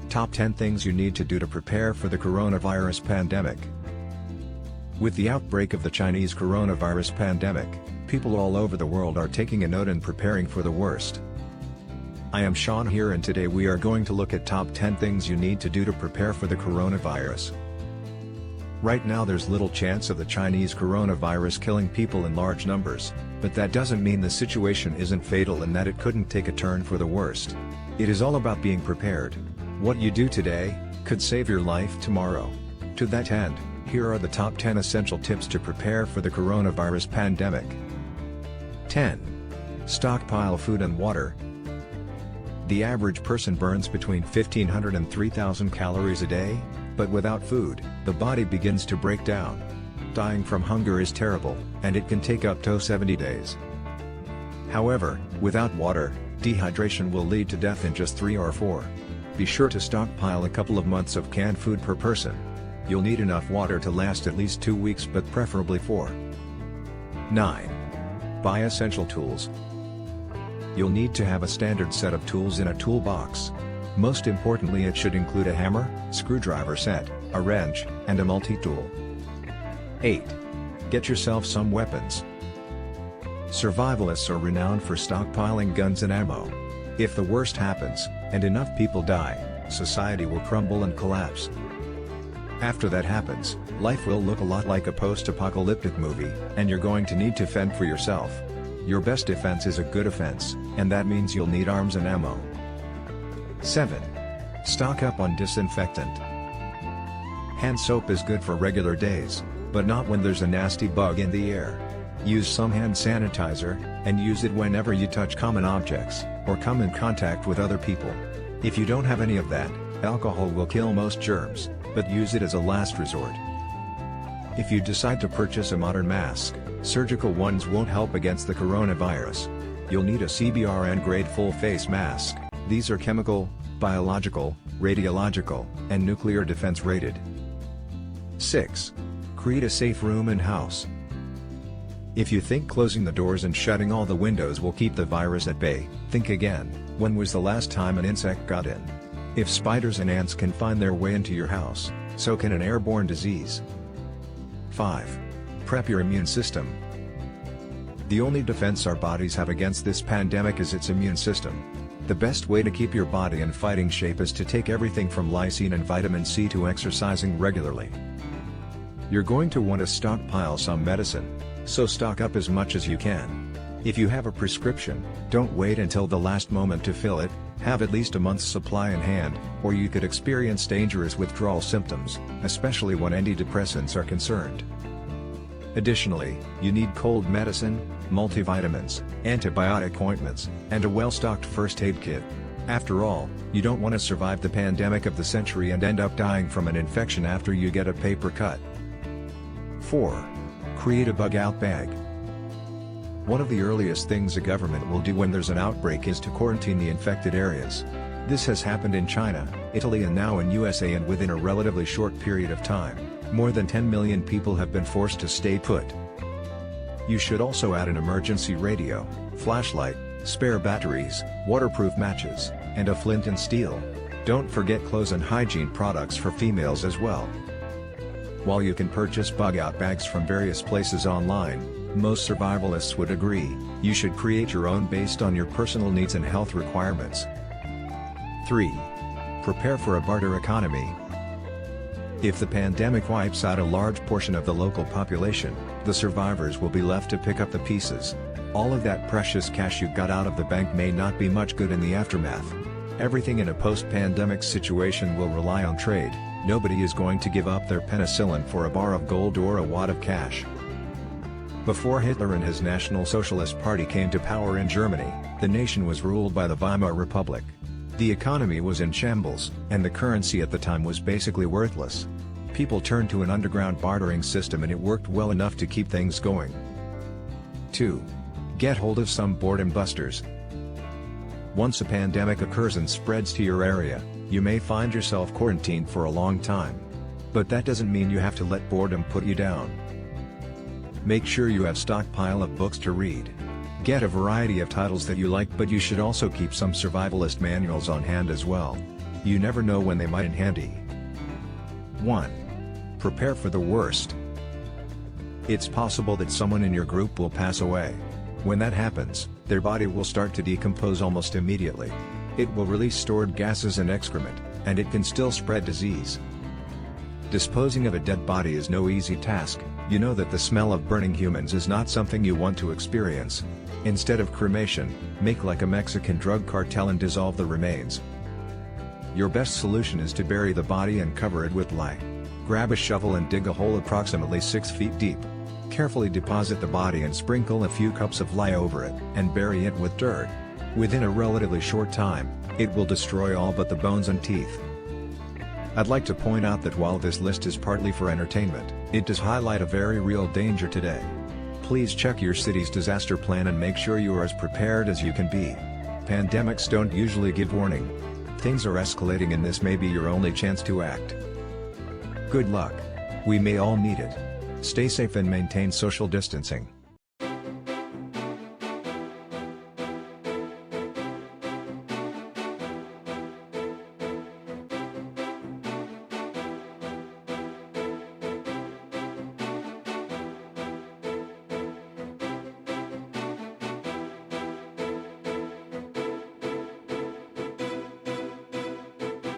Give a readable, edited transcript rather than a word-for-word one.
Top 10 things you need to do to prepare for the coronavirus pandemic. With the outbreak of the Chinese coronavirus pandemic, people all over the world are taking a note and preparing for the worst. I am Sean here, and today we are going to look at top 10 things you need to do to prepare for the coronavirus. Right now there's little chance of the Chinese coronavirus killing people in large numbers, but that doesn't mean the situation isn't fatal and that it couldn't take a turn for the worst. It is all about being prepared. What you do today could save your life tomorrow. To that end, here are the top 10 essential tips to prepare for the coronavirus pandemic. 10. Stockpile food and water. The average person burns between 1,500 and 3,000 calories a day, but without food, the body begins to break down. Dying from hunger is terrible, and it can take up to 70 days. However, without water, dehydration will lead to death in just 3 or 4. Be sure to stockpile a couple of months of canned food per person. You'll need enough water to last at least 2 weeks, but preferably 4. 9. Buy essential tools. You'll need to have a standard set of tools in a toolbox. Most importantly, it should include a hammer, screwdriver set, a wrench, and a multi-tool. 8. Get yourself some weapons. Survivalists are renowned for stockpiling guns and ammo. If the worst happens, and enough people die, society will crumble and collapse. After that happens, life will look a lot like a post-apocalyptic movie, and you're going to need to fend for yourself. Your best defense is a good offense, and that means you'll need arms and ammo. 7. Stock up on disinfectant. Hand soap is good for regular days, but not when there's a nasty bug in the air. Use some hand sanitizer, and use it whenever you touch common objects, or come in contact with other people. If you don't have any of that, alcohol will kill most germs, but use it as a last resort. If you decide to purchase a modern mask, surgical ones won't help against the coronavirus. You'll need a CBRN-grade full-face mask. These are chemical, biological, radiological, and nuclear defense rated. 6. Create a safe room and house. If you think closing the doors and shutting all the windows will keep the virus at bay, think again. When was the last time an insect got in? If spiders and ants can find their way into your house, so can an airborne disease. 5. Prep your immune system. The only defense our bodies have against this pandemic is its immune system. The best way to keep your body in fighting shape is to take everything from lysine and vitamin C to exercising regularly. You're going to want to stockpile some medicine, so stock up as much as you can. If you have a prescription, don't wait until the last moment to fill it. Have at least a month's supply in hand, or you could experience dangerous withdrawal symptoms, especially when antidepressants are concerned. Additionally, you need cold medicine, multivitamins, antibiotic ointments, and a well-stocked first aid kit. After all, you don't want to survive the pandemic of the century and end up dying from an infection after you get a paper cut. 4. Create a bug-out bag. One of the earliest things a government will do when there's an outbreak is to quarantine the infected areas. This has happened in China, Italy, and now in USA, and within a relatively short period of time, more than 10 million people have been forced to stay put. You should also add an emergency radio, flashlight, spare batteries, waterproof matches, and a flint and steel. Don't forget clothes and hygiene products for females as well. While you can purchase bug-out bags from various places online, most survivalists would agree, you should create your own based on your personal needs and health requirements. 3. Prepare for a barter economy. If the pandemic wipes out a large portion of the local population, the survivors will be left to pick up the pieces. All of that precious cash you got out of the bank may not be much good in the aftermath. Everything in a post-pandemic situation will rely on trade. Nobody is going to give up their penicillin for a bar of gold or a wad of cash. Before Hitler and his National Socialist Party came to power in Germany, the nation was ruled by the Weimar Republic. The economy was in shambles, and the currency at the time was basically worthless. People turned to an underground bartering system, and it worked well enough to keep things going. 2. Get hold of some boredom busters. Once a pandemic occurs and spreads to your area, you may find yourself quarantined for a long time. But that doesn't mean you have to let boredom put you down. Make sure you have a stockpile of books to read. Get a variety of titles that you like, but you should also keep some survivalist manuals on hand as well. You never know when they might be handy. 1. Prepare for the worst. It's possible that someone in your group will pass away. When that happens, their body will start to decompose almost immediately. It will release stored gases and excrement, and it can still spread disease. Disposing of a dead body is no easy task. You know that the smell of burning humans is not something you want to experience. Instead of cremation, make like a Mexican drug cartel and dissolve the remains. Your best solution is to bury the body and cover it with lye. Grab a shovel and dig a hole approximately 6 feet deep. Carefully deposit the body and sprinkle a few cups of lye over it, and bury it with dirt. Within a relatively short time, it will destroy all but the bones and teeth. I'd like to point out that while this list is partly for entertainment, it does highlight a very real danger today. Please check your city's disaster plan and make sure you are as prepared as you can be. Pandemics don't usually give warning. Things are escalating and this may be your only chance to act. Good luck. We may all need it. Stay safe and maintain social distancing.